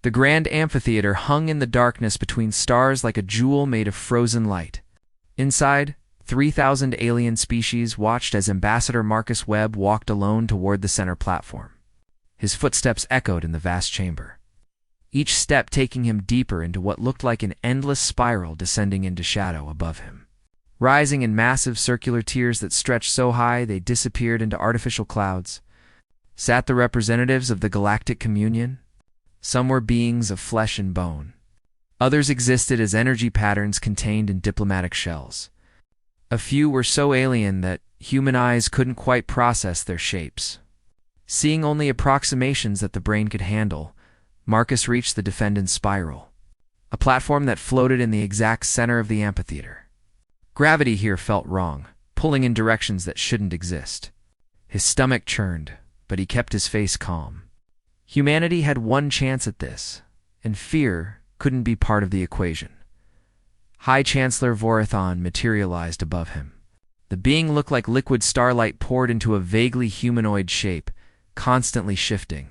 The grand amphitheater hung in the darkness between stars like a jewel made of frozen light. Inside, 3,000 alien species watched as Ambassador Marcus Webb walked alone toward the center platform. His footsteps echoed in the vast chamber, each step taking him deeper into what looked like an endless spiral descending into shadow above him. Rising in massive circular tiers that stretched so high they disappeared into artificial clouds, sat the representatives of the Galactic Communion. Some were beings of flesh and bone. Others existed as energy patterns contained in diplomatic shells. A few were so alien that human eyes couldn't quite process their shapes. Seeing only approximations that the brain could handle, Marcus reached the defendant's spiral, a platform that floated in the exact center of the amphitheater. Gravity here felt wrong, pulling in directions that shouldn't exist. His stomach churned, but he kept his face calm. Humanity had one chance at this, and fear couldn't be part of the equation. High Chancellor Vorathon materialized above him. The being looked like liquid starlight poured into a vaguely humanoid shape, constantly shifting,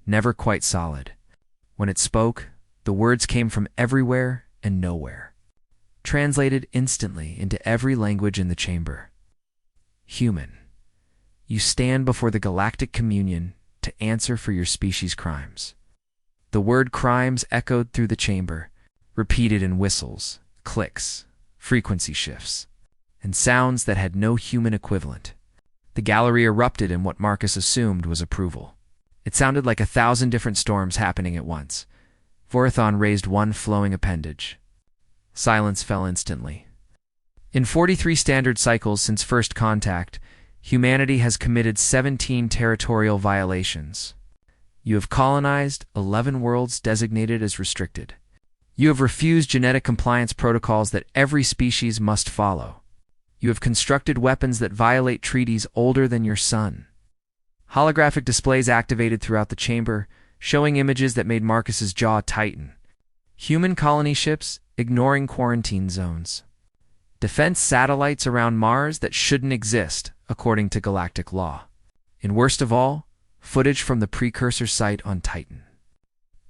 never quite solid. When it spoke, the words came from everywhere and nowhere, translated instantly into every language in the chamber. Human, you stand before the Galactic Communion to answer for your species' crimes. The word crimes echoed through the chamber, repeated in whistles, clicks, frequency shifts, and sounds that had no human equivalent. The gallery erupted in what Marcus assumed was approval. It sounded like 1,000 different storms happening at once. Vorathon raised one flowing appendage. Silence fell instantly. In 43 standard cycles since first contact, humanity has committed 17 territorial violations. You have colonized 11 worlds designated as restricted. You have refused genetic compliance protocols that every species must follow. You have constructed weapons that violate treaties older than your sun. Holographic displays activated throughout the chamber, showing images that made Marcus's jaw tighten. Human colony ships ignoring quarantine zones. Defense satellites around Mars that shouldn't exist, according to galactic law. And worst of all, footage from the precursor site on Titan,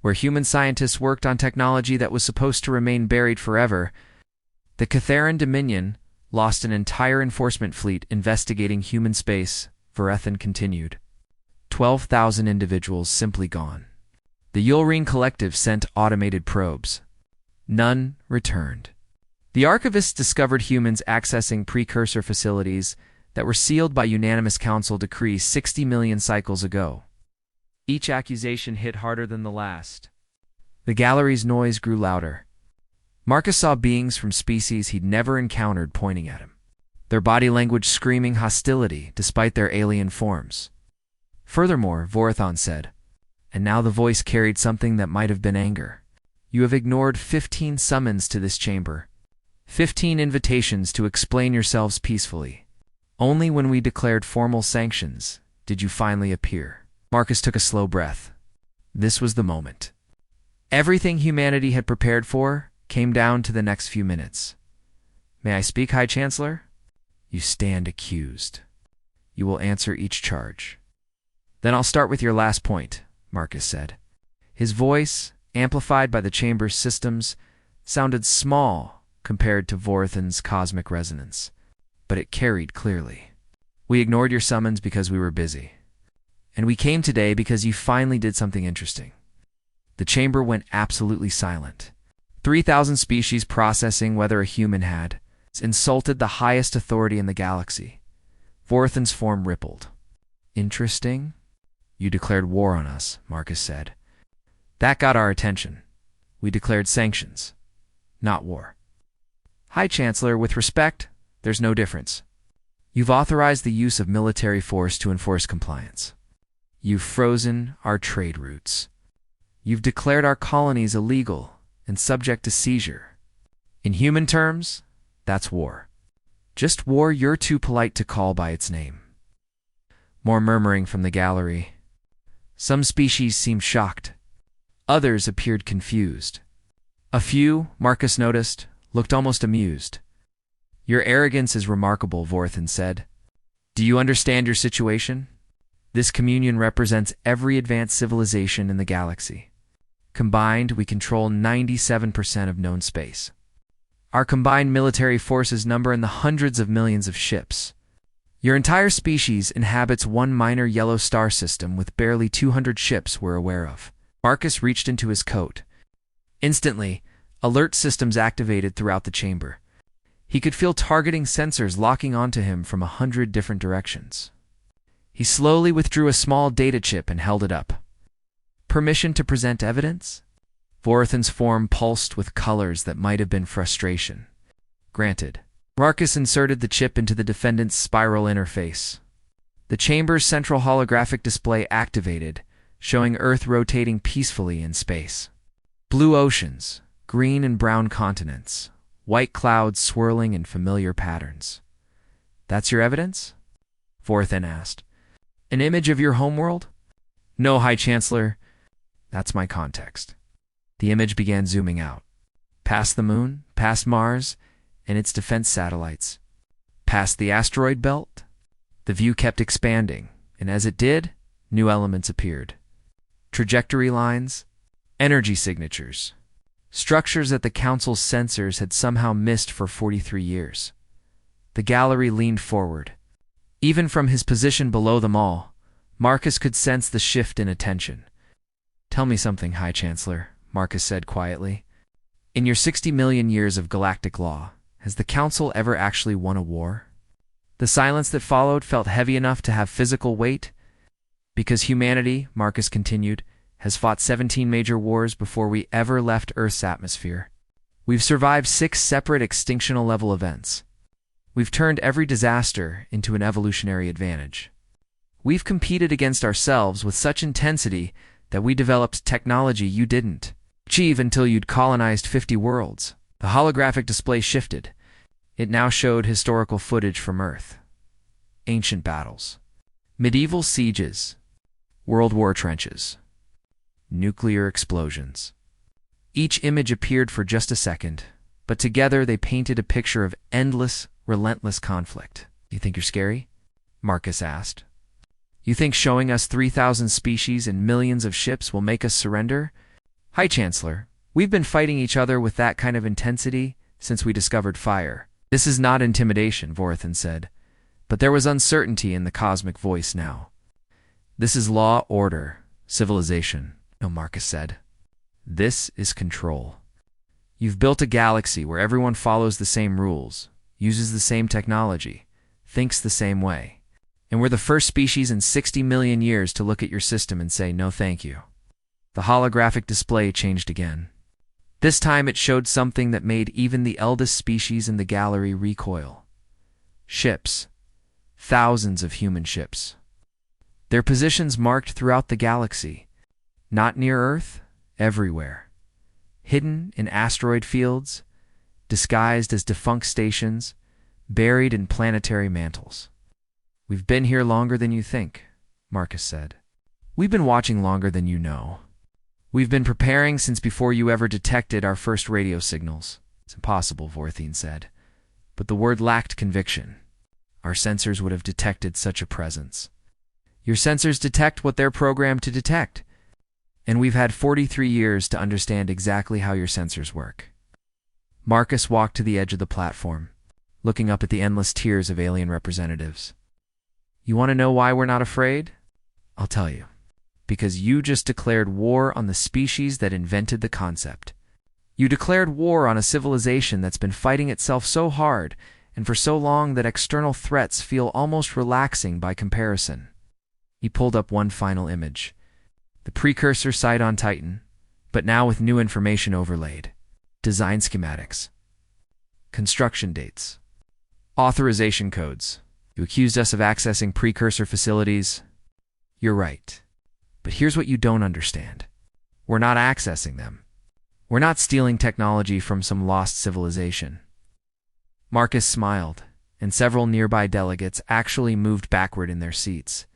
where human scientists worked on technology that was supposed to remain buried forever. The Catharan Dominion lost an entire enforcement fleet investigating human space, Vorathon continued. 12,000 individuals simply gone. The Yulrine Collective sent automated probes. None returned. The archivists discovered humans accessing precursor facilities that were sealed by unanimous council decree 60 million cycles ago. Each accusation hit harder than the last. The gallery's noise grew louder. Marcus saw beings from species he'd never encountered pointing at him, their body language screaming hostility despite their alien forms. Furthermore, Vorathon said, and now the voice carried something that might have been anger. You have ignored 15 summons to this chamber, 15 invitations to explain yourselves peacefully. Only when we declared formal sanctions did you finally appear. Marcus took a slow breath. This was the moment. Everything humanity had prepared for came down to the next few minutes. May I speak, High Chancellor? You stand accused. You will answer each charge. Then I'll start with your last point, Marcus said. His voice, amplified by the chamber's systems, sounded small compared to Vorathon's cosmic resonance, but it carried clearly. We ignored your summons because we were busy. And we came today because you finally did something interesting. The chamber went absolutely silent. 3,000 species processing whether a human had insulted the highest authority in the galaxy. Vorathon's form rippled. Interesting? You declared war on us, Marcus said. That got our attention. We declared sanctions, not war. High Chancellor, with respect, there's no difference. You've authorized the use of military force to enforce compliance. You've frozen our trade routes. You've declared our colonies illegal and subject to seizure. In human terms, that's war. Just war you're too polite to call by its name. More murmuring from the gallery. Some species seemed shocked. Others appeared confused. A few, Marcus noticed, looked almost amused. Your arrogance is remarkable, Vorathon said. Do you understand your situation? This communion represents every advanced civilization in the galaxy. Combined, we control 97% of known space. Our combined military forces number in the hundreds of millions of ships. Your entire species inhabits one minor yellow star system with barely 200 ships we're aware of. Marcus reached into his coat. Instantly, alert systems activated throughout the chamber. He could feel targeting sensors locking onto him from 100 different directions. He slowly withdrew a small data chip and held it up. Permission to present evidence? Vorathan's form pulsed with colors that might have been frustration. Granted. Marcus inserted the chip into the defendant's spiral interface. The chamber's central holographic display activated, showing Earth rotating peacefully in space. Blue oceans, green and brown continents, white clouds swirling in familiar patterns. That's your evidence? Vorathan asked. An image of your homeworld? No, High Chancellor. That's my context. The image began zooming out. Past the moon, past Mars, and its defense satellites. Past the asteroid belt. The view kept expanding, and as it did, new elements appeared. Trajectory lines, energy signatures, structures that the Council's sensors had somehow missed for 43 years. The gallery leaned forward. Even from his position below them all, Marcus could sense the shift in attention. Tell me something, High Chancellor, Marcus said quietly. In your 60 million years of galactic law, has the Council ever actually won a war? The silence that followed felt heavy enough to have physical weight. Because humanity, Marcus continued, has fought 17 major wars before we ever left Earth's atmosphere. We've survived 6 separate extinctional-level events. We've turned every disaster into an evolutionary advantage. We've competed against ourselves with such intensity that we developed technology you didn't achieve until you'd colonized 50 worlds. The holographic display shifted. It now showed historical footage from Earth. Ancient battles. Medieval sieges. World War trenches. Nuclear explosions. Each image appeared for just a second, but together they painted a picture of endless, relentless conflict. You think you're scary? Marcus asked. You think showing us 3,000 species and millions of ships will make us surrender? High Chancellor, we've been fighting each other with that kind of intensity since we discovered fire. This is not intimidation, Vorathan said, but there was uncertainty in the cosmic voice now. This is law, order, civilization, no, Marcus said. This is control. You've built a galaxy where everyone follows the same rules, uses the same technology, thinks the same way. And we're the first species in 60 million years to look at your system and say, no thank you. The holographic display changed again. This time it showed something that made even the eldest species in the gallery recoil. Ships. Thousands of human ships. Their positions marked throughout the galaxy. Not near Earth, everywhere. Hidden in asteroid fields, disguised as defunct stations, buried in planetary mantles. We've been here longer than you think, Marcus said. We've been watching longer than you know. We've been preparing since before you ever detected our first radio signals. It's impossible, Vorathan said. But the word lacked conviction. Our sensors would have detected such a presence. Your sensors detect what they're programmed to detect. And we've had 43 years to understand exactly how your sensors work. Marcus walked to the edge of the platform, looking up at the endless tiers of alien representatives. You want to know why we're not afraid? I'll tell you. Because you just declared war on the species that invented the concept. You declared war on a civilization that's been fighting itself so hard and for so long that external threats feel almost relaxing by comparison. He pulled up one final image. The precursor site on Titan, but now with new information overlaid. Design schematics. Construction dates. Authorization codes. You accused us of accessing precursor facilities. You're right. But here's what you don't understand. We're not accessing them. We're not stealing technology from some lost civilization. Marcus smiled, and several nearby delegates actually moved backward in their seats.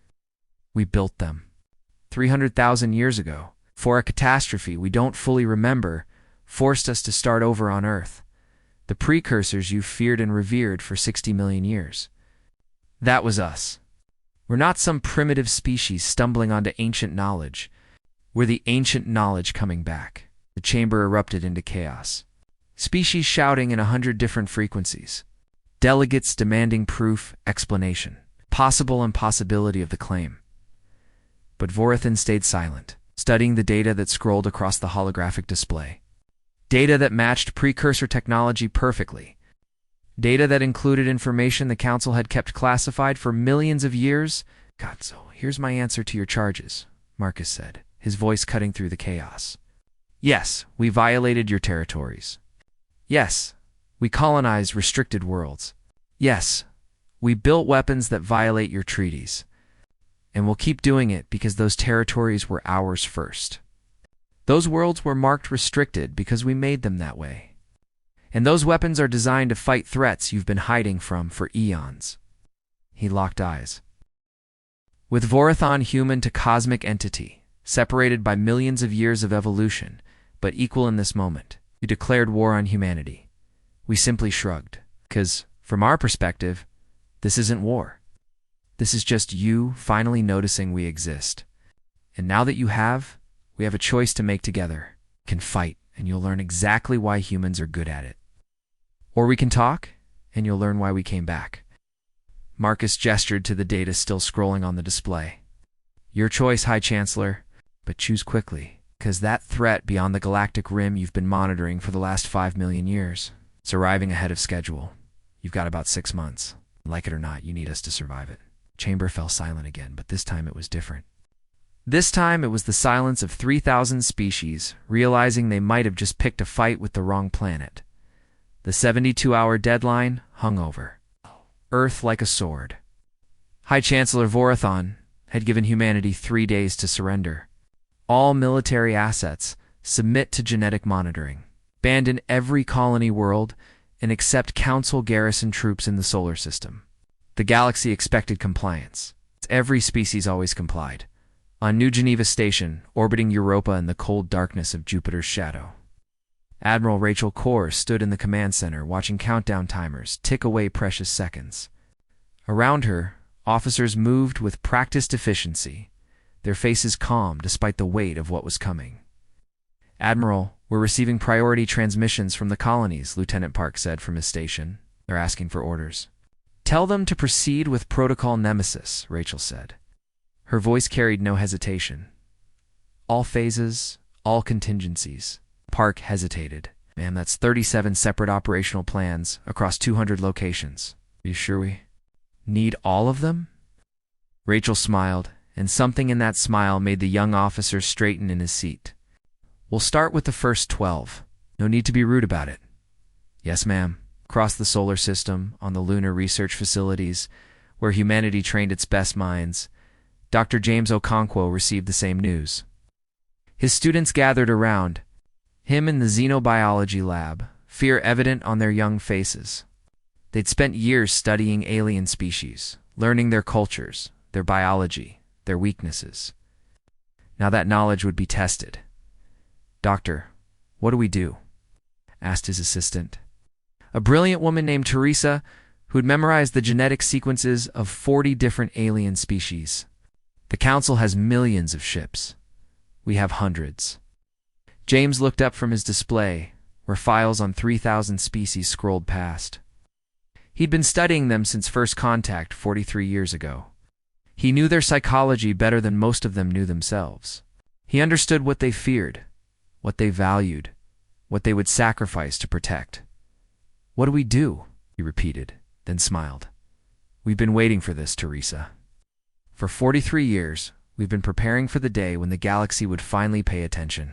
We built them. 300,000 years ago, for a catastrophe we don't fully remember, forced us to start over on Earth. The precursors you feared and revered for 60 million years. That was us. We're not some primitive species stumbling onto ancient knowledge. Were the ancient knowledge coming back? The chamber erupted into chaos. Species shouting in 100 different frequencies. Delegates demanding proof, explanation, possible impossibility of the claim. But Vorathan stayed silent, studying the data that scrolled across the holographic display. Data that matched precursor technology perfectly. Data that included information the Council had kept classified for millions of years. God, so here's my answer to your charges, Marcus said, his voice cutting through the chaos. Yes, we violated your territories. Yes, we colonized restricted worlds. Yes, we built weapons that violate your treaties. And we'll keep doing it because those territories were ours first. Those worlds were marked restricted because we made them that way. And those weapons are designed to fight threats you've been hiding from for eons. He locked eyes. With Vorathan human to cosmic entity, separated by millions of years of evolution, but equal in this moment, you declared war on humanity. We simply shrugged, because, from our perspective, this isn't war. This is just you finally noticing we exist. And now that you have, we have a choice to make together. We can fight, and you'll learn exactly why humans are good at it. Or we can talk, and you'll learn why we came back. Marcus gestured to the data still scrolling on the display. Your choice, High Chancellor, but choose quickly, because that threat beyond the galactic rim you've been monitoring for the last 5 million years, it's arriving ahead of schedule. You've got about 6 months. Like it or not, you need us to survive it. Chamber fell silent again, but this time it was different. This time it was the silence of 3,000 species, realizing they might have just picked a fight with the wrong planet. The 72-hour deadline hung over. Earth like a sword. High Chancellor Vorathan had given humanity 3 days to surrender. All military assets, submit to genetic monitoring, abandon every colony world, and accept Council garrison troops in the solar system. The galaxy expected compliance. Every species always complied. On New Geneva Station, orbiting Europa in the cold darkness of Jupiter's shadow. Admiral Rachel Corr stood in the command center watching countdown timers tick away precious seconds. Around her, officers moved with practiced efficiency, their faces calm despite the weight of what was coming. Admiral, we're receiving priority transmissions from the colonies, Lieutenant Park said from his station. They're asking for orders. Tell them to proceed with Protocol Nemesis, Rachel said. Her voice carried no hesitation. All phases, all contingencies. Park hesitated. Man, that's 37 separate operational plans across 200 locations. Are you sure we need all of them? Rachel smiled, and something in that smile made the young officer straighten in his seat. We'll start with the first 12. No need to be rude about it. Yes, ma'am. Across the solar system, on the lunar research facilities, where humanity trained its best minds, Dr. James Okonkwo received the same news. His students gathered around, him in the xenobiology lab, fear evident on their young faces. They'd spent years studying alien species, learning their cultures, their biology, their weaknesses. Now that knowledge would be tested. Doctor, what do we do? Asked his assistant. A brilliant woman named Teresa, who'd memorized the genetic sequences of 40 different alien species. The Council has millions of ships. We have hundreds. James looked up from his display, where files on 3,000 species scrolled past. He'd been studying them since first contact 43 years ago. He knew their psychology better than most of them knew themselves. He understood what they feared, what they valued, what they would sacrifice to protect. What do we do? He repeated, then smiled. We've been waiting for this, Teresa. For 43 years, we've been preparing for the day when the galaxy would finally pay attention.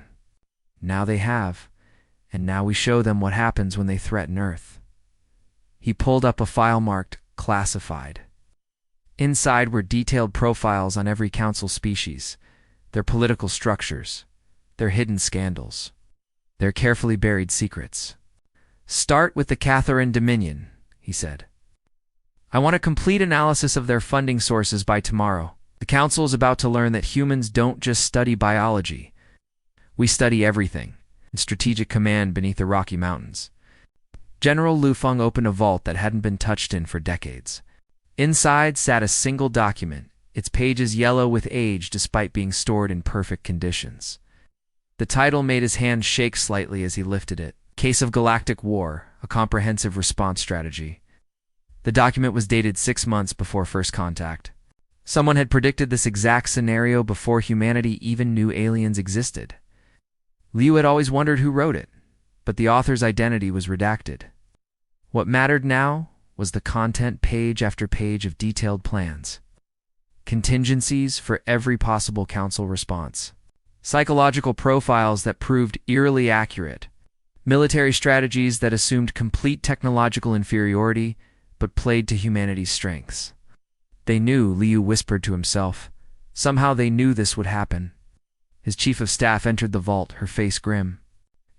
Now they have, and now we show them what happens when they threaten Earth. He pulled up a file marked Classified. Inside were detailed profiles on every Council species, their political structures, their hidden scandals, their carefully buried secrets. Start with the Catharin Dominion, he said. I want a complete analysis of their funding sources by tomorrow. The Council is about to learn that humans don't just study biology. We study everything, in strategic command beneath the Rocky Mountains. General Lufeng opened a vault that hadn't been touched in for decades. Inside sat a single document, its pages yellow with age despite being stored in perfect conditions. The title made his hand shake slightly as he lifted it. Case of Galactic War, a comprehensive response strategy. The document was dated 6 months before first contact. Someone had predicted this exact scenario before humanity even knew aliens existed. Liu had always wondered who wrote it, but the author's identity was redacted. What mattered now was the content, page after page of detailed plans. Contingencies for every possible council response. Psychological profiles that proved eerily accurate. Military strategies that assumed complete technological inferiority but played to humanity's strengths. They knew, Liu whispered to himself. Somehow they knew this would happen. His chief of staff entered the vault, her face grim.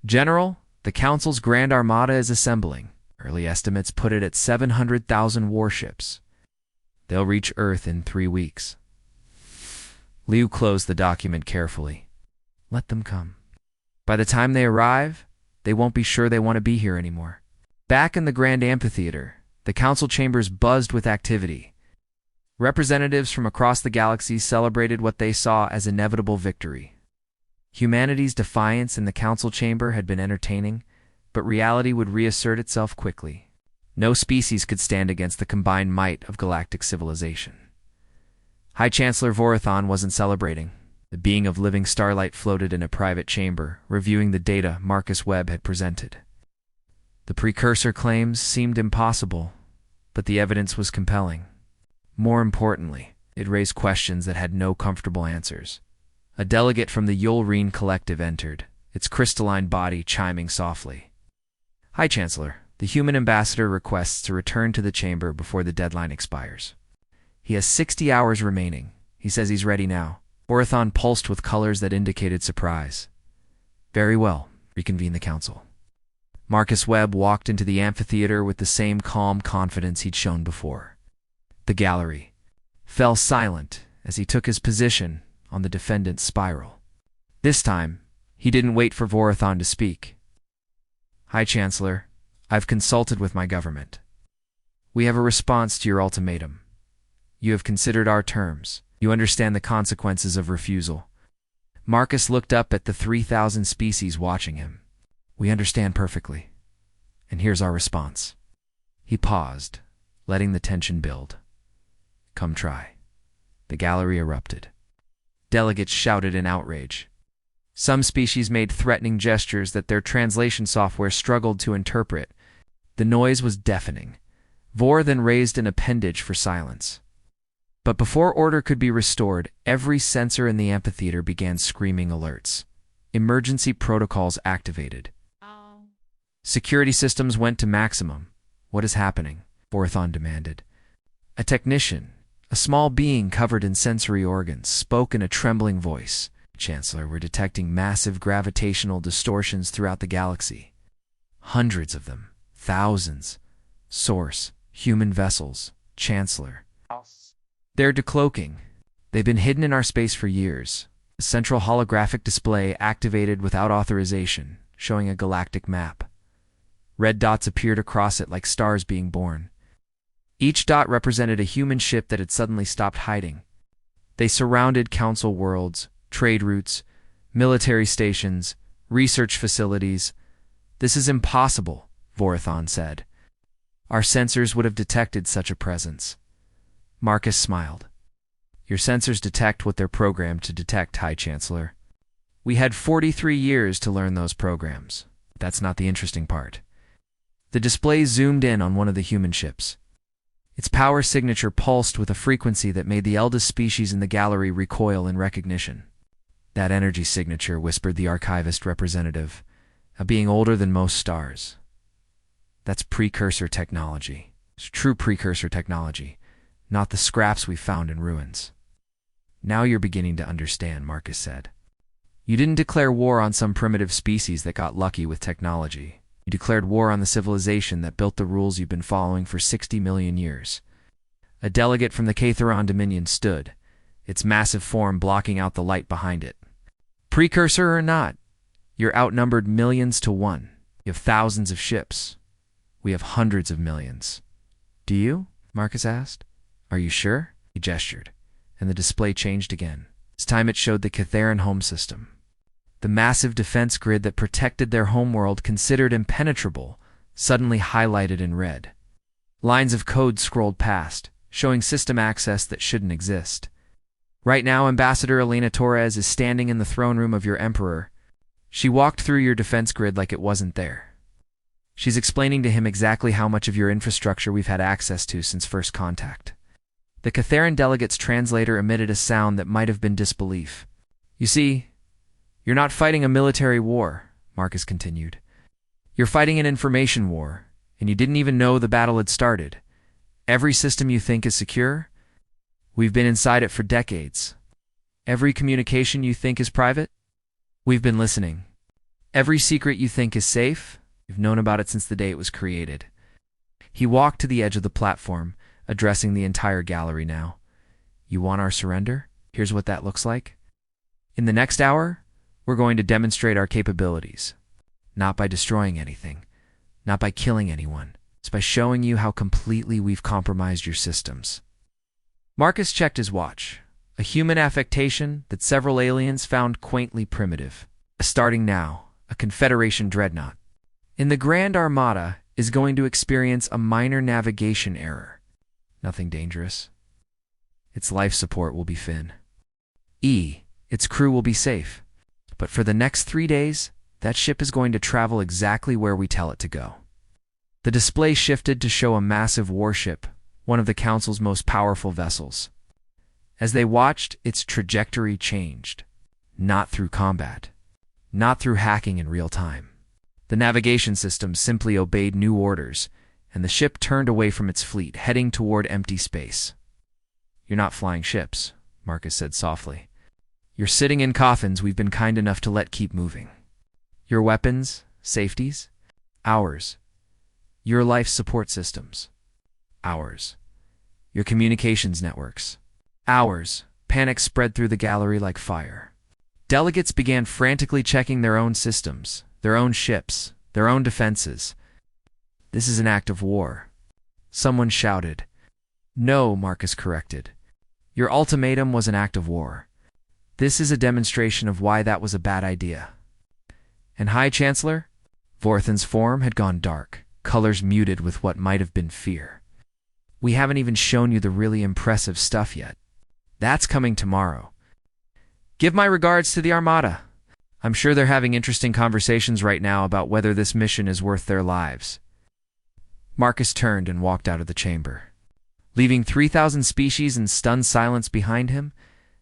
General, the Council's Grand Armada is assembling. Early estimates put it at 700,000 warships. They'll reach Earth in 3 weeks. Liu closed the document carefully. Let them come. By the time they arrive, they won't be sure they want to be here anymore. Back in the Grand Amphitheater, the council chambers buzzed with activity. Representatives from across the galaxy celebrated what they saw as inevitable victory. Humanity's defiance in the council chamber had been entertaining, but reality would reassert itself quickly. No species could stand against the combined might of galactic civilization. High Chancellor Vorathon wasn't celebrating. The being of living starlight floated in a private chamber, reviewing the data Marcus Webb had presented. The precursor claims seemed impossible, but the evidence was compelling. More importantly, it raised questions that had no comfortable answers. A delegate from the Yulreen Collective entered, its crystalline body chiming softly. High Chancellor, the human ambassador requests to return to the chamber before the deadline expires. He has 60 hours remaining. He says he's ready now. Vorathon pulsed with colors that indicated surprise. Very well, reconvene the council. Marcus Webb walked into the amphitheater with the same calm confidence he'd shown before. The gallery fell silent as he took his position on the defendant's spiral. This time, he didn't wait for Vorathon to speak. High Chancellor, I've consulted with my government. We have a response to your ultimatum. You have considered our terms. You understand the consequences of refusal. Marcus looked up at the 3,000 species watching him. We understand perfectly. And here's our response. He paused, letting the tension build. Come try. The gallery erupted. Delegates shouted in outrage. Some species made threatening gestures that their translation software struggled to interpret. The noise was deafening. Vor then raised an appendage for silence. But before order could be restored, every sensor in the amphitheater began screaming alerts. Emergency protocols activated. Security systems went to maximum. What is happening? Vorathon demanded. A technician, a small being covered in sensory organs, spoke in a trembling voice. Chancellor, we're detecting massive gravitational distortions throughout the galaxy. Hundreds of them. Thousands. Source, human vessels. Chancellor. They're decloaking. They've been hidden in our space for years. A central holographic display activated without authorization, showing a galactic map. Red dots appeared across it like stars being born. Each dot represented a human ship that had suddenly stopped hiding. They surrounded council worlds, trade routes, military stations, research facilities. This is impossible, Vorathon said. Our sensors would have detected such a presence. Marcus smiled. Your sensors detect what they're programmed to detect, High Chancellor. We had 43 years to learn those programs. That's not the interesting part. The display zoomed in on one of the human ships. Its power signature pulsed with a frequency that made the eldest species in the gallery recoil in recognition. That energy signature, whispered the archivist representative, a being older than most stars. That's precursor technology. It's true precursor technology. Not the scraps we found in ruins. Now you're beginning to understand, Marcus said. You didn't declare war on some primitive species that got lucky with technology. You declared war on the civilization that built the rules you've been following for 60 million years. A delegate from the Catheron Dominion stood, its massive form blocking out the light behind it. Precursor or not, you're outnumbered millions to 1. You have thousands of ships. We have hundreds of millions. Do you? Marcus asked. Are you sure? He gestured. and the display changed again. This time it showed the Catherian home system. The massive defense grid that protected their homeworld, considered impenetrable, suddenly highlighted in red. Lines of code scrolled past, showing system access that shouldn't exist. Right now, Ambassador Elena Torres is standing in the throne room of your emperor. She walked through your defense grid like it wasn't there. She's explaining to him exactly how much of your infrastructure we've had access to since first contact. The Catherian delegate's translator emitted a sound that might have been disbelief. You see, you're not fighting a military war, Marcus continued. You're fighting an information war, and you didn't even know the battle had started. Every system you think is secure, we've been inside it for decades. Every communication you think is private, we've been listening. Every secret you think is safe, we've known about it since the day it was created. He walked to the edge of the platform, addressing the entire gallery now. You want our surrender? Here's what that looks like. In the next hour, we're going to demonstrate our capabilities. Not by destroying anything, not by killing anyone. It's by showing you how completely we've compromised your systems. Marcus checked his watch, a human affectation that several aliens found quaintly primitive. Starting now, a Confederation dreadnought in the Grand Armada is going to experience a minor navigation error. Nothing dangerous. Its life support will be fin. Its crew will be safe. But for the next 3 days, that ship is going to travel exactly where we tell it to go. The display shifted to show a massive warship, one of the Council's most powerful vessels. As they watched, its trajectory changed. Not through combat. Not through hacking in real time. The navigation system simply obeyed new orders, and the ship turned away from its fleet, heading toward empty space. You're not flying ships, Marcus said softly. You're sitting in coffins we've been kind enough to let keep moving. Your weapons, safeties, ours. Your life support systems, ours. Your communications networks, ours. Panic spread through the gallery like fire. Delegates began frantically checking their own systems, their own ships, their own defenses. This is an act of war. Someone shouted. No, Marcus corrected. Your ultimatum was an act of war. This is a demonstration of why that was a bad idea. And High Chancellor? Vorthan's form had gone dark, colors muted with what might have been fear. We haven't even shown you the really impressive stuff yet. That's coming tomorrow. Give my regards to the Armada. I'm sure they're having interesting conversations right now about whether this mission is worth their lives. Marcus turned and walked out of the chamber. Leaving 3,000 species in stunned silence behind him,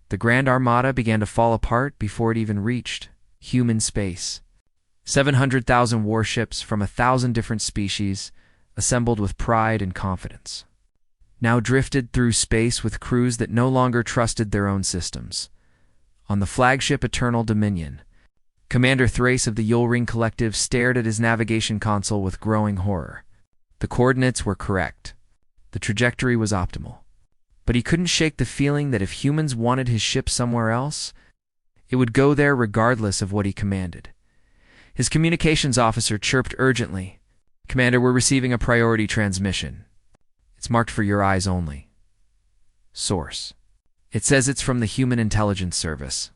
the Grand Armada began to fall apart before it even reached human space. 700,000 warships from 1,000 different species, assembled with pride and confidence, now drifted through space with crews that no longer trusted their own systems. On the flagship Eternal Dominion, Commander Thrace of the Yulring Collective stared at his navigation console with growing horror. The coordinates were correct. The trajectory was optimal. But he couldn't shake the feeling that if humans wanted his ship somewhere else, it would go there regardless of what he commanded. His communications officer chirped urgently. Commander, we're receiving a priority transmission. It's marked for your eyes only. Source. It says it's from the Human Intelligence Service.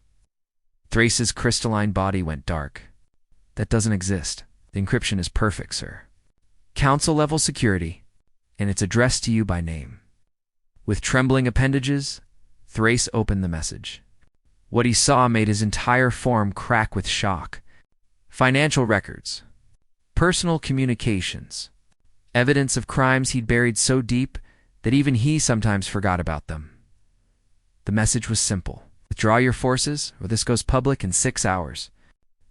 Thrace's crystalline body went dark. That doesn't exist. The encryption is perfect, sir. Council-level security, and it's addressed to you by name. With trembling appendages, Thrace opened the message. What he saw made his entire form crack with shock. Financial records, personal communications, evidence of crimes he'd buried so deep that even he sometimes forgot about them. The message was simple. Withdraw your forces, or this goes public in 6 hours.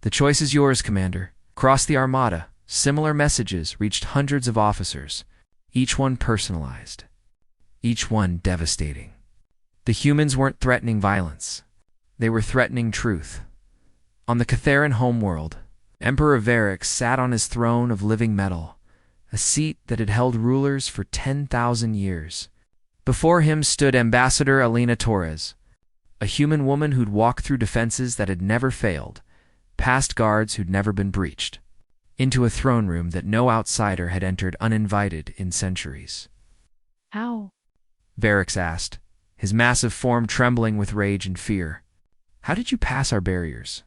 The choice is yours, Commander. Across the Armada, similar messages reached hundreds of officers, each one personalized, each one devastating. The humans weren't threatening violence. They were threatening truth. On the Catherian homeworld, Emperor Varix sat on his throne of living metal, a seat that had held rulers for 10,000 years. Before him stood Ambassador Elena Torres, a human woman who'd walked through defenses that had never failed, past guards who'd never been breached, into a throne room that no outsider had entered uninvited in centuries. How? Varix asked, his massive form trembling with rage and fear. "How did you pass our barriers?"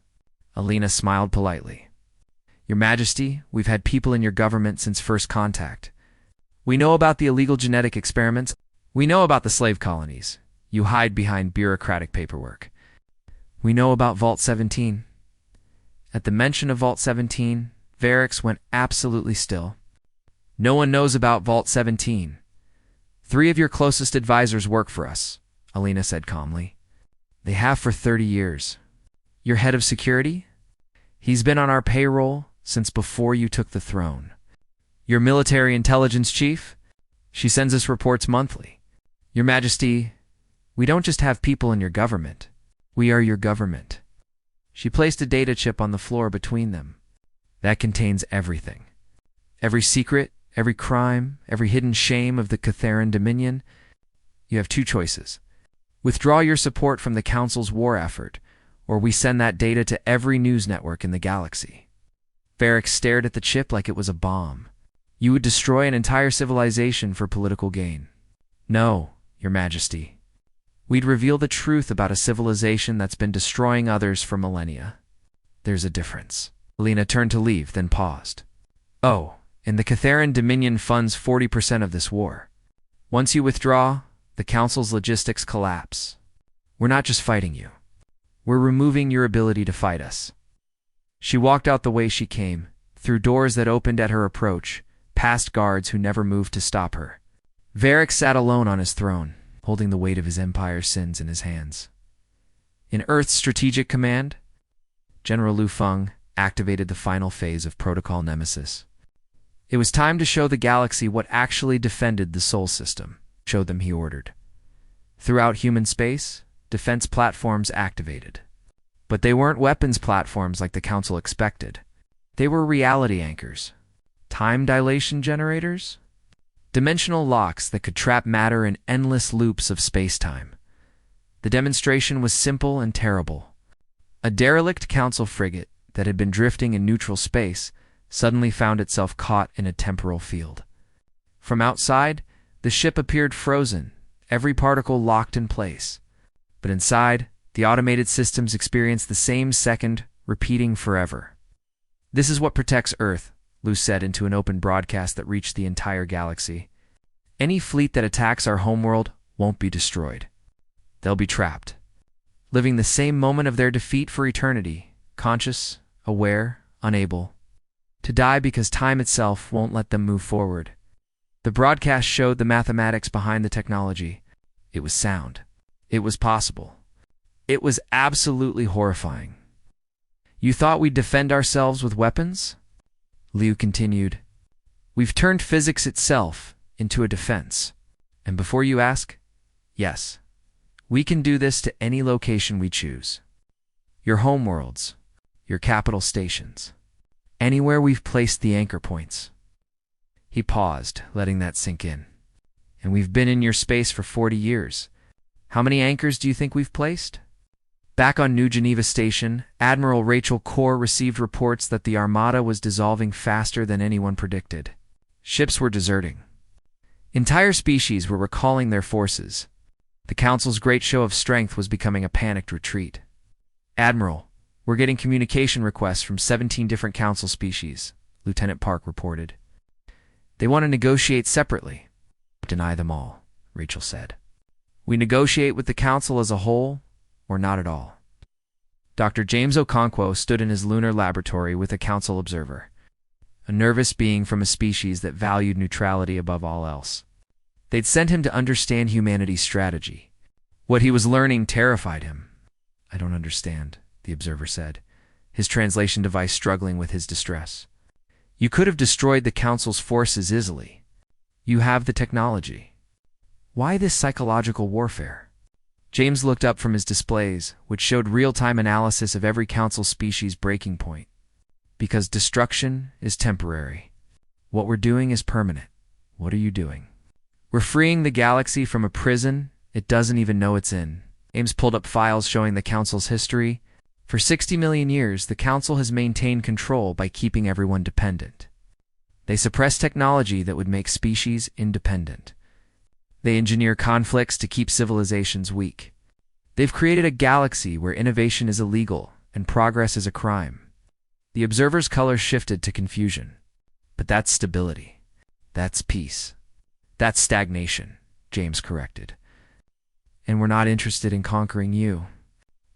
Alina smiled politely. "Your Majesty, we've had people in your government since first contact. We know about the illegal genetic experiments. We know about the slave colonies. You hide behind bureaucratic paperwork. We know about Vault 17. At the mention of Vault 17, Varix went absolutely still. "No one knows about Vault 17. 3 of your closest advisors work for us," Alina said calmly. "They have for 30 years. Your head of security? He's been on our payroll since before you took the throne. Your military intelligence chief? She sends us reports monthly. Your Majesty, we don't just have people in your government. We are your government." She placed a data chip on the floor between them. "That contains everything. Every secret, every crime, every hidden shame of the Catheran Dominion. You have 2 choices. Withdraw your support from the Council's war effort, or we send that data to every news network in the galaxy." Varric stared at the chip like it was a bomb. "You would destroy an entire civilization for political gain." "No, Your Majesty. We'd reveal the truth about a civilization that's been destroying others for millennia. There's a difference." Alina turned to leave, then paused. "Oh, and the Catheran Dominion funds 40% of this war. Once you withdraw, the Council's logistics collapse. We're not just fighting you. We're removing your ability to fight us." She walked out the way she came, through doors that opened at her approach, past guards who never moved to stop her. Varric sat alone on his throne, holding the weight of his empire's sins in his hands. In Earth's Strategic Command, General Lu Feng activated the final phase of Protocol Nemesis. It was time to show the galaxy what actually defended the Sol system. "Show them," he ordered. Throughout human space, defense platforms activated. But they weren't weapons platforms like the Council expected. They were reality anchors. Time dilation generators? Dimensional locks that could trap matter in endless loops of space-time. The demonstration was simple and terrible. A derelict Council frigate that had been drifting in neutral space suddenly found itself caught in a temporal field. From outside, the ship appeared frozen, every particle locked in place. But inside, the automated systems experienced the same second, repeating forever. "This is what protects Earth," Lu said into an open broadcast that reached the entire galaxy. "Any fleet that attacks our homeworld won't be destroyed. They'll be trapped, living the same moment of their defeat for eternity, conscious, aware, unable to die because time itself won't let them move forward." The broadcast showed the mathematics behind the technology. It was sound. It was possible. It was absolutely horrifying. "You thought we'd defend ourselves with weapons?" Liu continued. "We've turned physics itself into a defense. And before you ask, yes, we can do this to any location we choose. Your homeworlds, your capital stations, anywhere we've placed the anchor points." He paused, letting that sink in. "And we've been in your space for 40 years. How many anchors do you think we've placed?" Back on New Geneva Station, Admiral Rachel Core received reports that the Armada was dissolving faster than anyone predicted. Ships were deserting. Entire species were recalling their forces. The Council's great show of strength was becoming a panicked retreat. "Admiral, we're getting communication requests from 17 different Council species," Lieutenant Park reported. "They want to negotiate separately." "Deny them all," Rachel said. "We negotiate with the Council as a whole, or not at all." Dr. James Okonkwo stood in his lunar laboratory with a Council observer, a nervous being from a species that valued neutrality above all else. They'd sent him to understand humanity's strategy. What he was learning terrified him. "I don't understand," the observer said, his translation device struggling with his distress. "You could have destroyed the Council's forces easily. You have the technology. Why this psychological warfare?" James looked up from his displays, which showed real-time analysis of every Council species breaking point. "Because destruction is temporary. What we're doing is permanent. What are you doing?" "We're freeing the galaxy from a prison it doesn't even know it's in." James pulled up files showing the Council's history. For 60 million years, the Council has maintained control by keeping everyone dependent. They suppressed technology that would make species independent. They engineer conflicts to keep civilizations weak. They've created a galaxy where innovation is illegal and progress is a crime. The observer's color shifted to confusion. But that's stability. That's peace. That's stagnation, James corrected. And we're not interested in conquering you.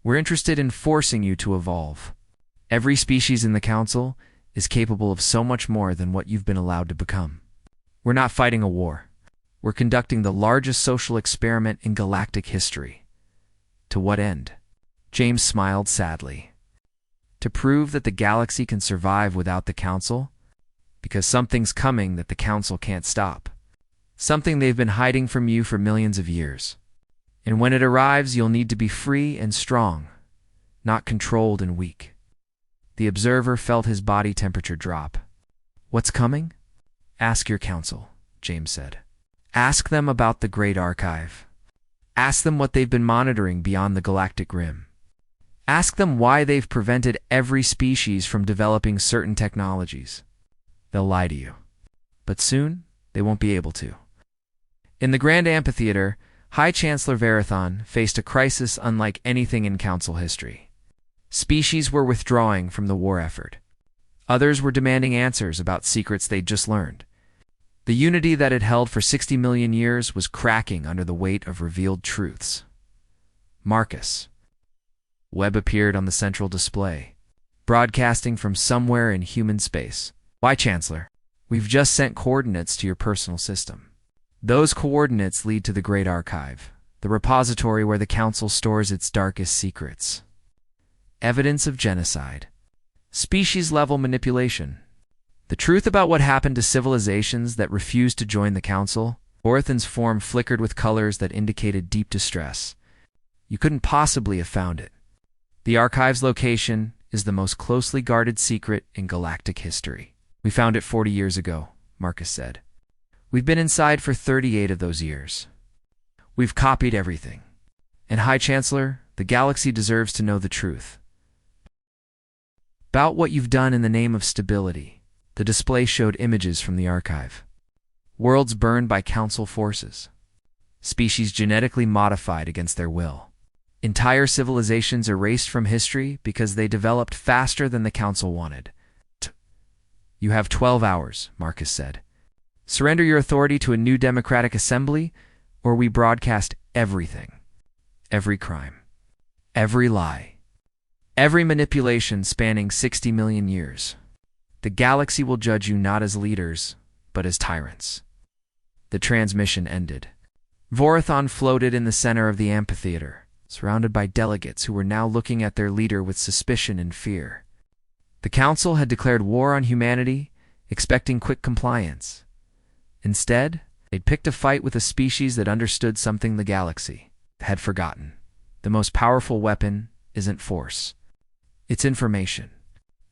We're interested in forcing you to evolve. Every species in the Council is capable of so much more than what you've been allowed to become. We're not fighting a war. We're conducting the largest social experiment in galactic history. To what end? James smiled sadly. To prove that the galaxy can survive without the Council? Because something's coming that the Council can't stop. Something they've been hiding from you for millions of years. And when it arrives, you'll need to be free and strong, not controlled and weak. The observer felt his body temperature drop. What's coming? Ask your Council, James said. Ask them about the Great Archive. Ask them what they've been monitoring beyond the galactic rim. Ask them why they've prevented every species from developing certain technologies. They'll lie to you. But soon, they won't be able to. In the Grand Amphitheater, High Chancellor Verathon faced a crisis unlike anything in Council history. Species were withdrawing from the war effort. Others were demanding answers about secrets they'd just learned. The unity that had held for 60 million years was cracking under the weight of revealed truths. Marcus. Webb appeared on the central display, broadcasting from somewhere in human space. Why, Chancellor? We've just sent coordinates to your personal system. Those coordinates lead to the Great Archive, the repository where the Council stores its darkest secrets. Evidence of genocide. Species-level manipulation. The truth about what happened to civilizations that refused to join the Council. Orthan's form flickered with colors that indicated deep distress. You couldn't possibly have found it. The archive's location is the most closely guarded secret in galactic history. We found it 40 years ago, Marcus said. We've been inside for 38 of those years. We've copied everything. And High Chancellor, the galaxy deserves to know the truth. About what you've done in the name of stability. The display showed images from the archive. Worlds burned by Council forces. Species genetically modified against their will. Entire civilizations erased from history because they developed faster than the Council wanted. You have 12 hours, Marcus said. Surrender your authority to a new democratic assembly, or we broadcast everything. Every crime. Every lie. Every manipulation spanning 60 million years. The galaxy will judge you not as leaders, but as tyrants. The transmission ended. Verathon floated in the center of the amphitheater, surrounded by delegates who were now looking at their leader with suspicion and fear. The Council had declared war on humanity, expecting quick compliance. Instead, they'd picked a fight with a species that understood something the galaxy had forgotten. The most powerful weapon isn't force. It's information.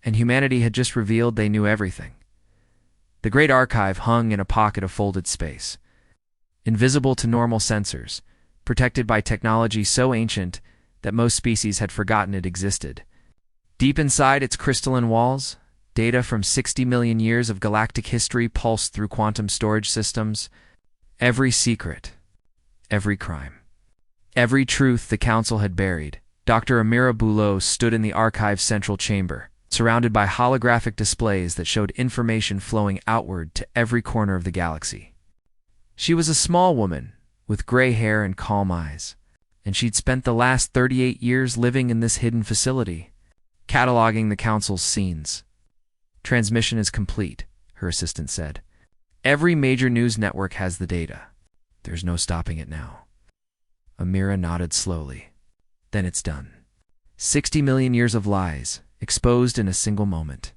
And humanity had just revealed they knew everything. The Great Archive hung in a pocket of folded space, invisible to normal sensors, protected by technology so ancient that most species had forgotten it existed. Deep inside its crystalline walls, data from 60 million years of galactic history pulsed through quantum storage systems. Every secret, every crime, every truth the Council had buried. Dr. Amira Boulot stood in the archive's central chamber, surrounded by holographic displays that showed information flowing outward to every corner of the galaxy. She was a small woman, with gray hair and calm eyes, and she'd spent the last 38 years living in this hidden facility, cataloging the Council's scenes. Transmission is complete, her assistant said. Every major news network has the data. There's no stopping it now. Amira nodded slowly. Then it's done. 60 million years of lies, exposed in a single moment.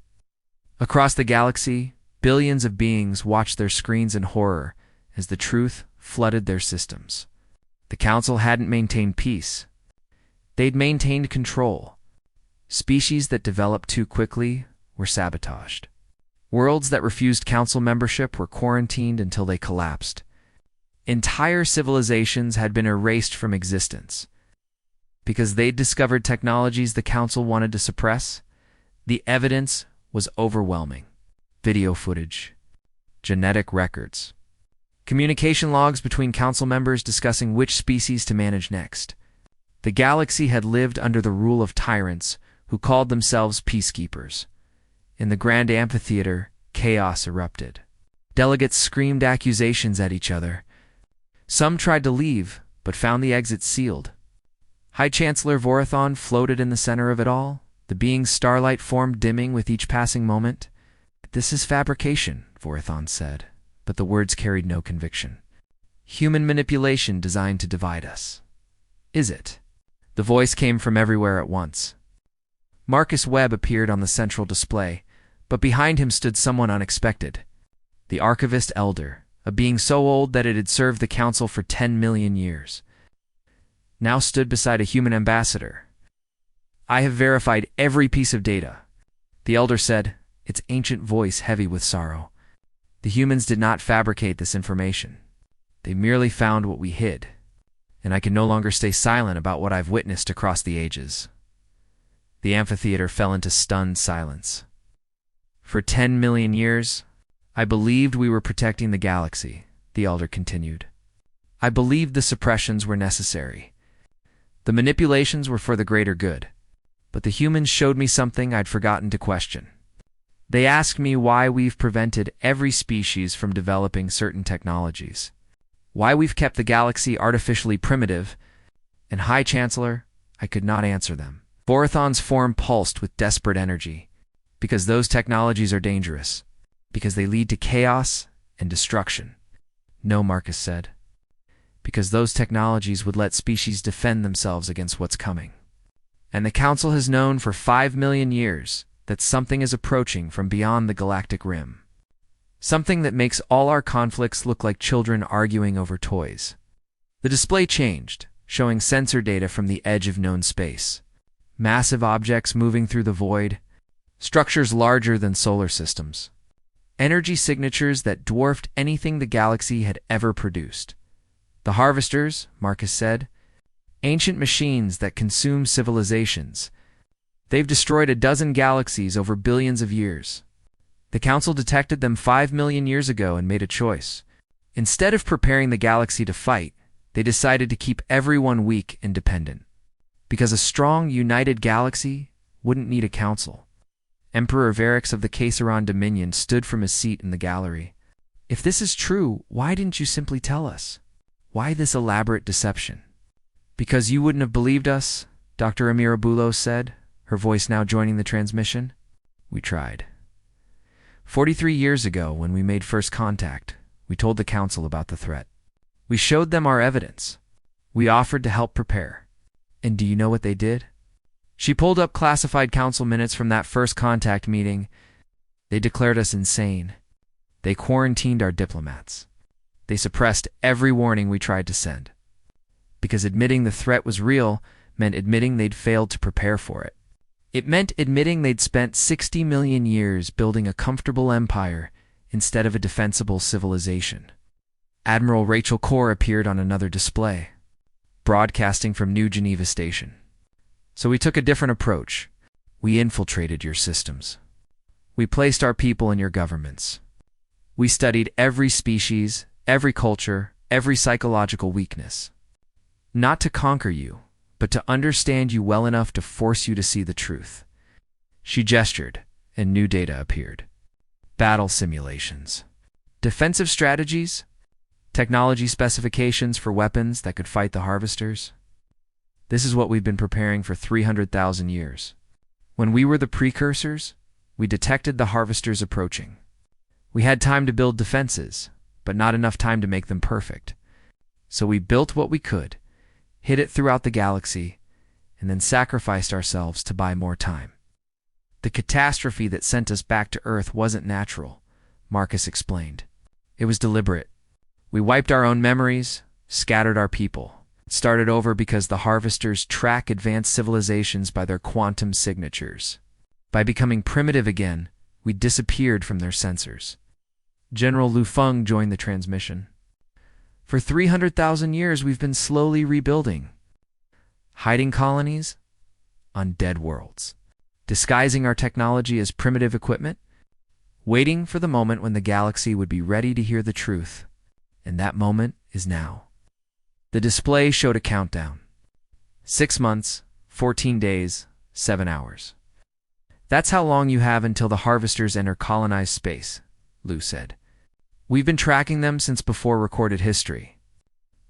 Across the galaxy, billions of beings watched their screens in horror as the truth flooded their systems. The Council hadn't maintained peace. They'd maintained control. Species that developed too quickly were sabotaged. Worlds that refused Council membership were quarantined until they collapsed. Entire civilizations had been erased from existence. Because they'd discovered technologies the Council wanted to suppress, the evidence was overwhelming. Video footage, genetic records, Communication logs between council members discussing which species to manage next. The galaxy had lived under the rule of tyrants who called themselves peacekeepers. In the grand amphitheater, chaos erupted. Delegates screamed accusations at each other. Some tried to leave, but found the exit sealed. High Chancellor Vorathon floated in the center of it all, the being's starlight form dimming with each passing moment. "This is fabrication," Vorathon said, but the words carried no conviction. "Human manipulation designed to divide us." "Is it?" The voice came from everywhere at once. Marcus Webb appeared on the central display, but behind him stood someone unexpected. The Archivist Elder, a being so old that it had served the Council for 10 million years, now stood beside a human ambassador. "I have verified every piece of data," the Elder said, its ancient voice heavy with sorrow. "The humans did not fabricate this information. They merely found what we hid, and I can no longer stay silent about what I've witnessed across the ages." The amphitheater fell into stunned silence. "For 10 million years, I believed we were protecting the galaxy," the Elder continued. "I believed the suppressions were necessary. The manipulations were for the greater good. But the humans showed me something I'd forgotten to question. They asked me why we've prevented every species from developing certain technologies, why we've kept the galaxy artificially primitive, and High Chancellor, I could not answer them." Vorathon's form pulsed with desperate energy. "Because those technologies are dangerous. Because they lead to chaos and destruction." "No," Marcus said. "Because those technologies would let species defend themselves against what's coming. And the Council has known for 5 million years that something is approaching from beyond the galactic rim. Something that makes all our conflicts look like children arguing over toys." The display changed, showing sensor data from the edge of known space. Massive objects moving through the void, structures larger than solar systems. Energy signatures that dwarfed anything the galaxy had ever produced. "The Harvesters," Marcus said, "ancient machines that consume civilizations. They've destroyed a dozen galaxies over billions of years. The Council detected them 5 million years ago and made a choice. Instead of preparing the galaxy to fight, they decided to keep everyone weak and dependent. Because a strong, united galaxy wouldn't need a council." Emperor Varix of the Caesarion Dominion stood from his seat in the gallery. "If this is true, why didn't you simply tell us? Why this elaborate deception?" "Because you wouldn't have believed us," Dr. Amira Bulos said, her voice now joining the transmission. "We tried. 43 years ago, when we made first contact, we told the Council about the threat. We showed them our evidence. We offered to help prepare. And do you know what they did?" She pulled up classified Council minutes from that first contact meeting. "They declared us insane. They quarantined our diplomats. They suppressed every warning we tried to send. Because admitting the threat was real meant admitting they'd failed to prepare for it. It meant admitting they'd spent 60 million years building a comfortable empire instead of a defensible civilization." Admiral Rachel Core appeared on another display, broadcasting from New Geneva Station. "So we took a different approach. We infiltrated your systems. We placed our people in your governments. We studied every species, every culture, every psychological weakness. Not to conquer you, but to understand you well enough to force you to see the truth." She gestured, and new data appeared. Battle simulations, defensive strategies, technology specifications for weapons that could fight the Harvesters. This is what we've been preparing for 300,000 years. When we were the precursors, we detected the Harvesters approaching. We had time to build defenses, but not enough time to make them perfect. So we built what we could, hid it throughout the galaxy, and then sacrificed ourselves to buy more time. "The catastrophe that sent us back to Earth wasn't natural," Marcus explained. "It was deliberate. We wiped our own memories, scattered our people, started over because the Harvesters track advanced civilizations by their quantum signatures. By becoming primitive again, we disappeared from their sensors." General Lu Feng joined the transmission. "For 300,000 years, we've been slowly rebuilding. Hiding colonies on dead worlds. Disguising our technology as primitive equipment. Waiting for the moment when the galaxy would be ready to hear the truth. And that moment is now. The display showed a countdown. 6 months, 14 days, 7 hours. That's how long you have until the harvesters enter colonized space, Lou said. We've been tracking them since before recorded history.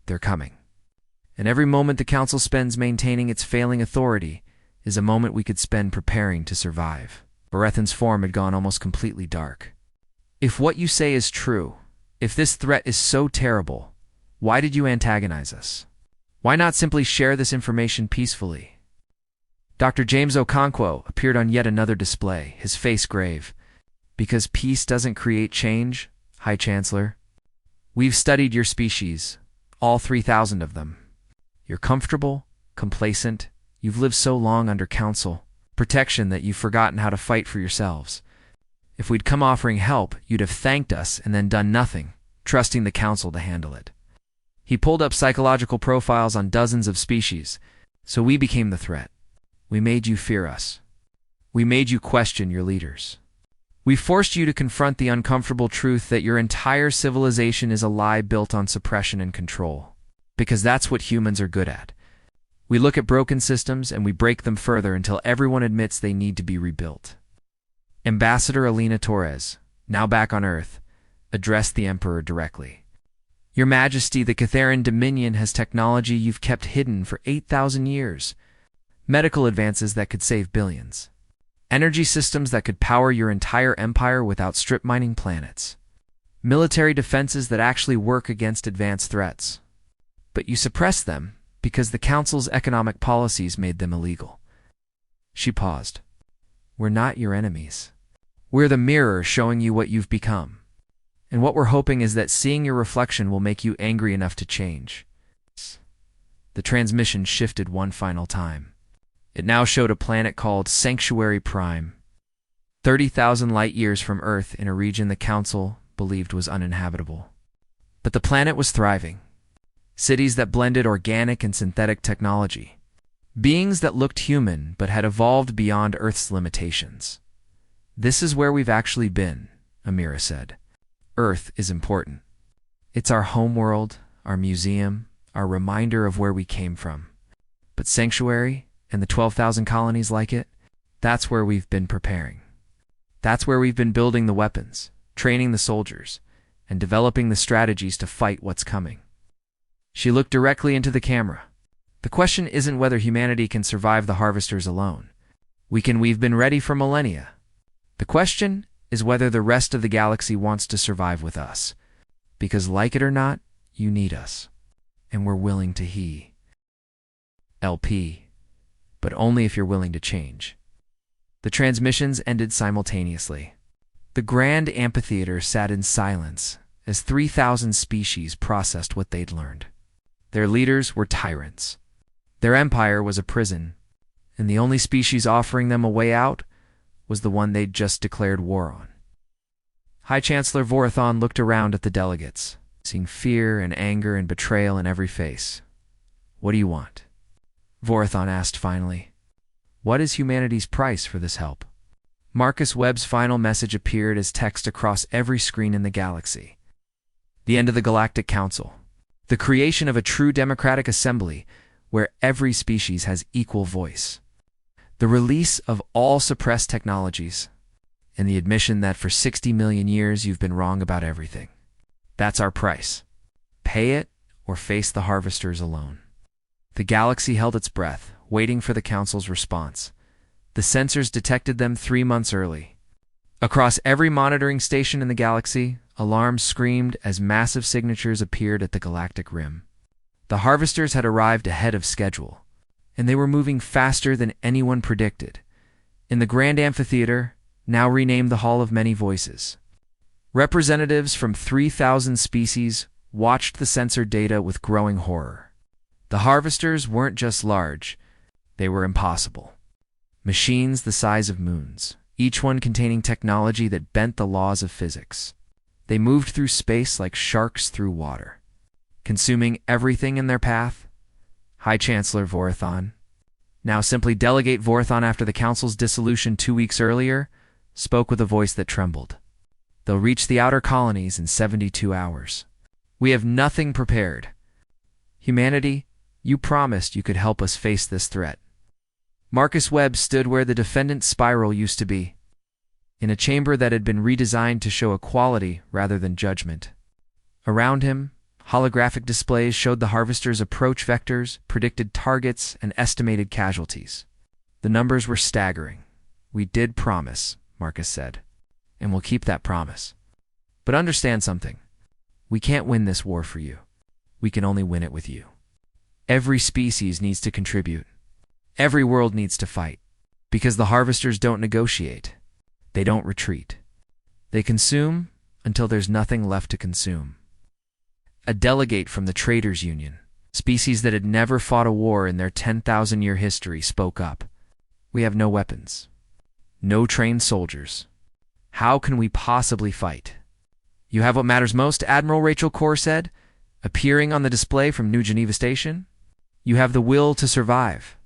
They're coming. And every moment the Council spends maintaining its failing authority is a moment we could spend preparing to survive. Berethan's form had gone almost completely dark. If what you say is true, if this threat is so terrible, why did you antagonize us? Why not simply share this information peacefully? Dr. James Okonkwo appeared on yet another display, his face grave. Because peace doesn't create change, High Chancellor. We've studied your species, all 3,000 of them. You're comfortable, complacent, you've lived so long under council, protection that you've forgotten how to fight for yourselves. If we'd come offering help, you'd have thanked us and then done nothing, trusting the council to handle it. He pulled up psychological profiles on dozens of species, so we became the threat. We made you fear us. We made you question your leaders. We forced you to confront the uncomfortable truth that your entire civilization is a lie built on suppression and control. Because that's what humans are good at. We look at broken systems and we break them further until everyone admits they need to be rebuilt. Ambassador Alina Torres, now back on Earth, addressed the Emperor directly. Your Majesty, the Catharan Dominion has technology you've kept hidden for 8,000 years. Medical advances that could save billions. Energy systems that could power your entire empire without strip mining planets. Military defenses that actually work against advanced threats. But you suppressed them because the Council's economic policies made them illegal. She paused. We're not your enemies. We're the mirror showing you what you've become. And what we're hoping is that seeing your reflection will make you angry enough to change. The transmission shifted one final time. It now showed a planet called Sanctuary Prime, 30,000 light-years from Earth in a region the Council believed was uninhabitable. But the planet was thriving. Cities that blended organic and synthetic technology. Beings that looked human but had evolved beyond Earth's limitations. This is where we've actually been, Amira said. Earth is important. It's our homeworld, our museum, our reminder of where we came from. But Sanctuary, and the 12,000 colonies like it, that's where we've been preparing. That's where we've been building the weapons, training the soldiers, and developing the strategies to fight what's coming. She looked directly into the camera. The question isn't whether humanity can survive the harvesters alone. We've been ready for millennia. The question is whether the rest of the galaxy wants to survive with us. Because like it or not, you need us. And we're willing to LP. But only if you're willing to change. The transmissions ended simultaneously. The grand amphitheater sat in silence as 3,000 species processed what they'd learned. Their leaders were tyrants. Their empire was a prison, and the only species offering them a way out was the one they'd just declared war on. High Chancellor Vorathon looked around at the delegates, seeing fear and anger and betrayal in every face. What do you want? Vorathon asked finally. What is humanity's price for this help? Marcus Webb's final message appeared as text across every screen in the galaxy. The end of the Galactic Council. The creation of a true democratic assembly where every species has equal voice. The release of all suppressed technologies. And the admission that for 60 million years you've been wrong about everything. That's our price. Pay it or face the harvesters alone. The galaxy held its breath, waiting for the Council's response. The sensors detected them 3 months early. Across every monitoring station in the galaxy, alarms screamed as massive signatures appeared at the galactic rim. The harvesters had arrived ahead of schedule, and they were moving faster than anyone predicted. In the Grand Amphitheater, now renamed the Hall of Many Voices, representatives from 3,000 species watched the sensor data with growing horror. The harvesters weren't just large, they were impossible. Machines the size of moons, each one containing technology that bent the laws of physics. They moved through space like sharks through water, consuming everything in their path. High Chancellor Vorathon, now simply Delegate Vorathon after the Council's dissolution 2 weeks earlier, spoke with a voice that trembled. They'll reach the outer colonies in 72 hours. We have nothing prepared. Humanity, you promised you could help us face this threat. Marcus Webb stood where the defendant's spiral used to be, in a chamber that had been redesigned to show equality rather than judgment. Around him, holographic displays showed the harvester's approach vectors, predicted targets, and estimated casualties. The numbers were staggering. We did promise, Marcus said, and we'll keep that promise. But understand something. We can't win this war for you. We can only win it with you. Every species needs to contribute. Every world needs to fight. Because the harvesters don't negotiate. They don't retreat. They consume until there's nothing left to consume. A delegate from the Traders Union, species that had never fought a war in their 10,000-year history, spoke up. We have no weapons. No trained soldiers. How can we possibly fight? You have what matters most, Admiral Rachel Core said, appearing on the display from New Geneva Station. You have the will to survive.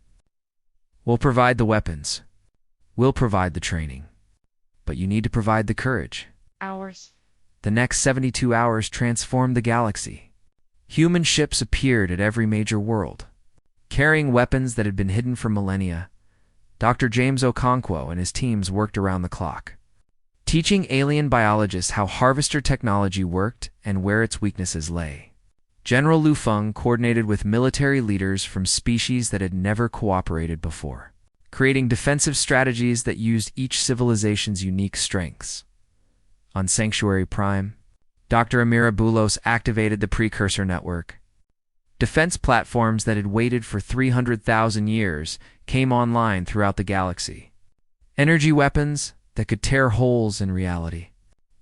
We'll provide the weapons. We'll provide the training. But you need to provide the courage. Hours. The next 72 hours transformed the galaxy. Human ships appeared at every major world, carrying weapons that had been hidden for millennia. Dr. James Okonkwo and his teams worked around the clock, teaching alien biologists how harvester technology worked and where its weaknesses lay. General Lu Feng coordinated with military leaders from species that had never cooperated before, creating defensive strategies that used each civilization's unique strengths. On Sanctuary Prime, Dr. Amira Bulos activated the Precursor Network. Defense platforms that had waited for 300,000 years came online throughout the galaxy. Energy weapons that could tear holes in reality.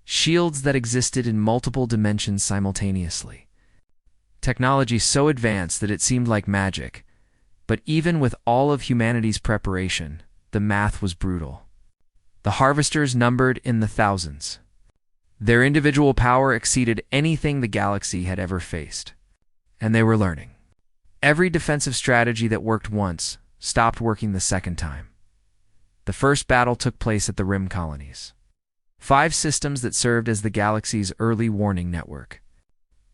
Shields that existed in multiple dimensions simultaneously. Technology so advanced that it seemed like magic. But even with all of humanity's preparation, the math was brutal. The harvesters numbered in the thousands. Their individual power exceeded anything the galaxy had ever faced. And they were learning. Every defensive strategy that worked once stopped working the second time. The first battle took place at the Rim colonies. 5 systems that served as the galaxy's early warning network.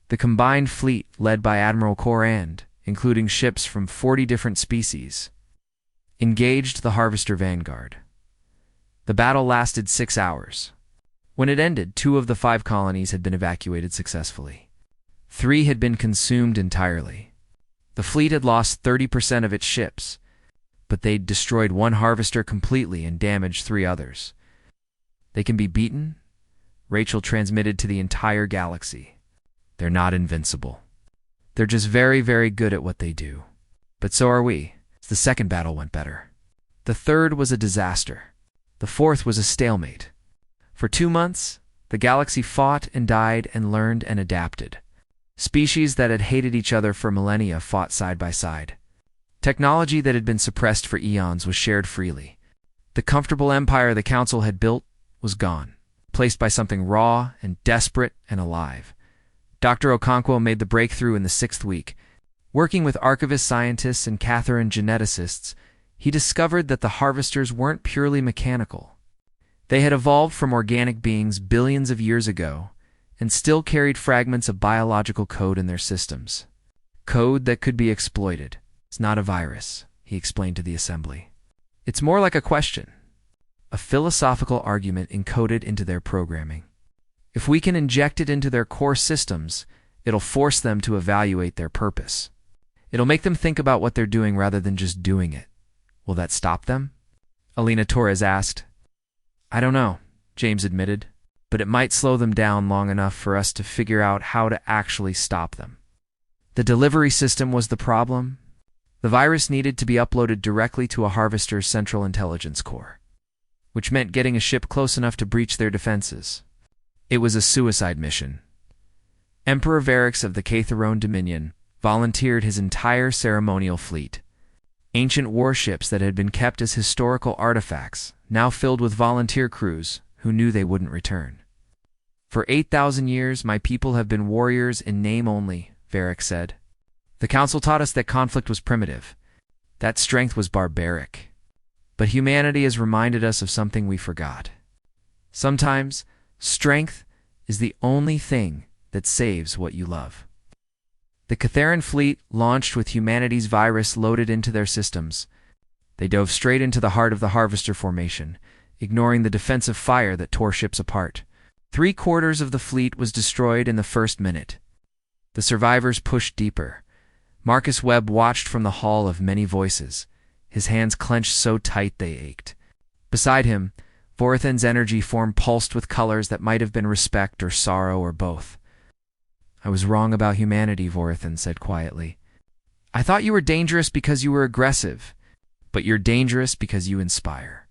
The combined fleet led by Admiral Corand, including ships from 40 different species, engaged the Harvester Vanguard. The battle lasted 6 hours. When it ended, 2 of the 5 colonies had been evacuated successfully. 3 had been consumed entirely. The fleet had lost 30% of its ships, but they'd destroyed 1 harvester completely and damaged 3 others. They can be beaten, Rachel transmitted to the entire galaxy. They're not invincible. They're just very, very good at what they do. But so are we. The second battle went better. The third was a disaster. The fourth was a stalemate. For 2 months, the galaxy fought and died and learned and adapted. Species that had hated each other for millennia fought side by side. Technology that had been suppressed for eons was shared freely. The comfortable empire the Council had built was gone, placed by something raw and desperate and alive. Dr. Okonkwo made the breakthrough in the 6th week. Working with archivist scientists and Catherine geneticists, he discovered that the harvesters weren't purely mechanical. They had evolved from organic beings billions of years ago and still carried fragments of biological code in their systems. Code that could be exploited. It's not a virus, he explained to the assembly. It's more like a question, a philosophical argument encoded into their programming. If we can inject it into their core systems, it'll force them to evaluate their purpose. It'll make them think about what they're doing rather than just doing it. Will that stop them? Alina Torres asked. I don't know, James admitted, but it might slow them down long enough for us to figure out how to actually stop them. The delivery system was the problem. The virus needed to be uploaded directly to a harvester's central intelligence core, which meant getting a ship close enough to breach their defenses. It was a suicide mission. Emperor Varix of the Catherone Dominion volunteered his entire ceremonial fleet. Ancient warships that had been kept as historical artifacts, now filled with volunteer crews who knew they wouldn't return. For 8,000 years, my people have been warriors in name only, Varix said. The Council taught us that conflict was primitive. That strength was barbaric. But humanity has reminded us of something we forgot. Sometimes, strength is the only thing that saves what you love. The Catharan fleet launched with humanity's virus loaded into their systems. They dove straight into the heart of the Harvester formation, ignoring the defensive fire that tore ships apart. 3/4 of the fleet was destroyed in the first minute. The survivors pushed deeper. Marcus Webb watched from the Hall of Many Voices, his hands clenched so tight they ached. Beside him, Vorathan's energy form pulsed with colors that might have been respect or sorrow or both. "I was wrong about humanity," Vorathan said quietly. "I thought you were dangerous because you were aggressive, but you're dangerous because you inspire.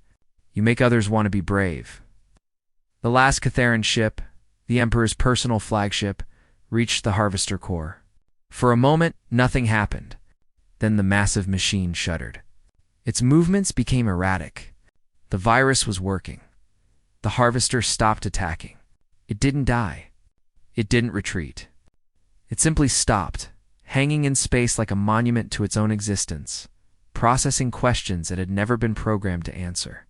You make others want to be brave." The last Catharan ship, the Emperor's personal flagship, reached the Harvester core. For a moment, nothing happened. Then the massive machine shuddered. Its movements became erratic. The virus was working. The Harvester stopped attacking. It didn't die. It didn't retreat. It simply stopped, hanging in space like a monument to its own existence, processing questions it had never been programmed to answer.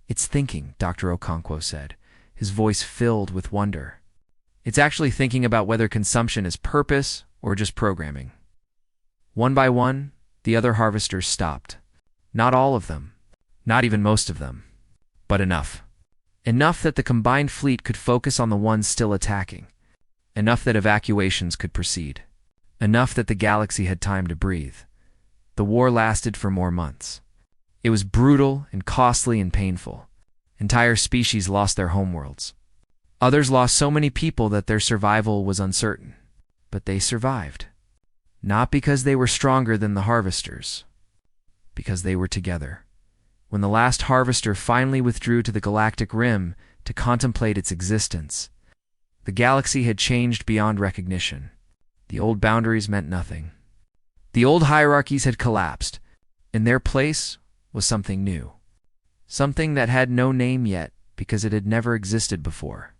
"It's thinking," Dr. Okonkwo said, his voice filled with wonder. "It's actually thinking about whether consumption is purpose or just programming." One by one, the other harvesters stopped. Not all of them, not even most of them, but enough. Enough that the combined fleet could focus on the ones still attacking. Enough that evacuations could proceed. Enough that the galaxy had time to breathe. The war lasted for more months. It was brutal and costly and painful. Entire species lost their homeworlds. Others lost so many people that their survival was uncertain. But they survived. Not because they were stronger than the harvesters, because they were together. When the last harvester finally withdrew to the galactic rim to contemplate its existence, the galaxy had changed beyond recognition. The old boundaries meant nothing. The old hierarchies had collapsed. In their place was something new. Something that had no name yet because it had never existed before.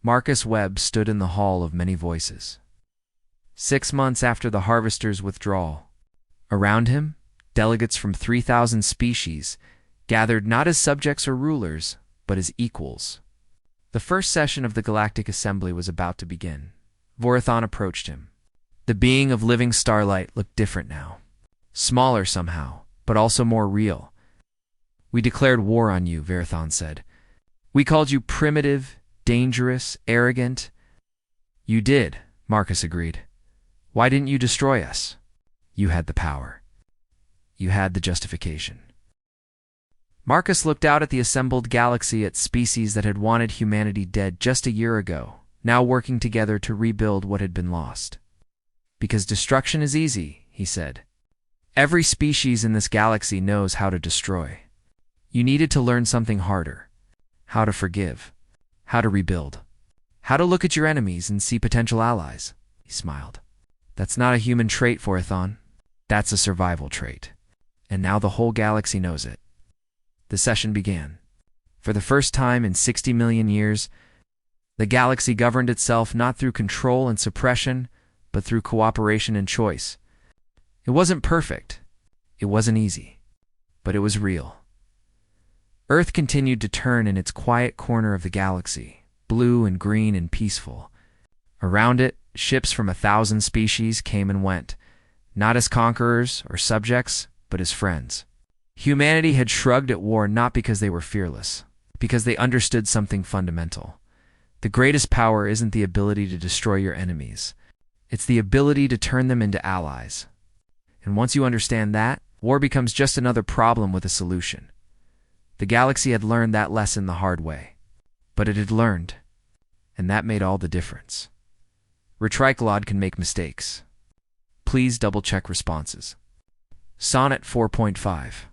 Marcus Webb stood in the Hall of Many Voices. 6 months after the Harvester's withdrawal. Around him, delegates from 3,000 species gathered not as subjects or rulers, but as equals. The first session of the Galactic Assembly was about to begin. Vorathan approached him. The being of living starlight looked different now. Smaller somehow, but also more real. "We declared war on you," Vorathan said. "We called you primitive, dangerous, arrogant." "You did," Marcus agreed. "Why didn't you destroy us?" "You had the power. You had the justification." Marcus looked out at the assembled galaxy, at species that had wanted humanity dead just a year ago, now working together to rebuild what had been lost. "Because destruction is easy," he said. "Every species in this galaxy knows how to destroy. You needed to learn something harder. How to forgive. How to rebuild. How to look at your enemies and see potential allies." He smiled. "That's not a human trait, Vorathan. That's a survival trait. And now the whole galaxy knows it." The session began. For the first time in 60 million years, the galaxy governed itself not through control and suppression, but through cooperation and choice. It wasn't perfect. It wasn't easy. But it was real. Earth continued to turn in its quiet corner of the galaxy, blue and green and peaceful. Around it, ships from 1,000 species came and went, not as conquerors or subjects, but as friends. Humanity had shrugged at war not because they were fearless, because they understood something fundamental. The greatest power isn't the ability to destroy your enemies. It's the ability to turn them into allies. And once you understand that, war becomes just another problem with a solution. The galaxy had learned that lesson the hard way. But it had learned, and that made all the difference. Retriclod can make mistakes. Please double-check responses. Sonnet 4.5.